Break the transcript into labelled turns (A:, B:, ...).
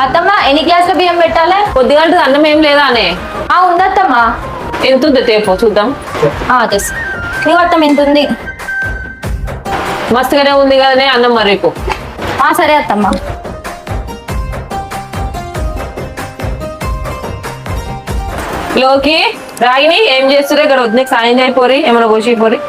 A: అత్తమ్మ ఎన్ని గ్లాసుల బియ్యం పెట్టాలి?
B: కొద్దిగంటే అన్నం ఏం లేదా అనే?
A: ఉందత్తమ్మా.
B: ఎంత ఉంది తేపో చూద్దాం.
A: తెస్ నీకు అత్తమ్మ ఎంత ఉంది?
B: మస్తుగానే ఉంది కదనే అన్నం మర్రిపు.
A: సరే అత్తమ్మ.
B: లోకి రాగిని ఏం చేస్తురే ఇక్కడ వద్దు సాయం అయిపోరి ఏమైనా పోసి పోరి.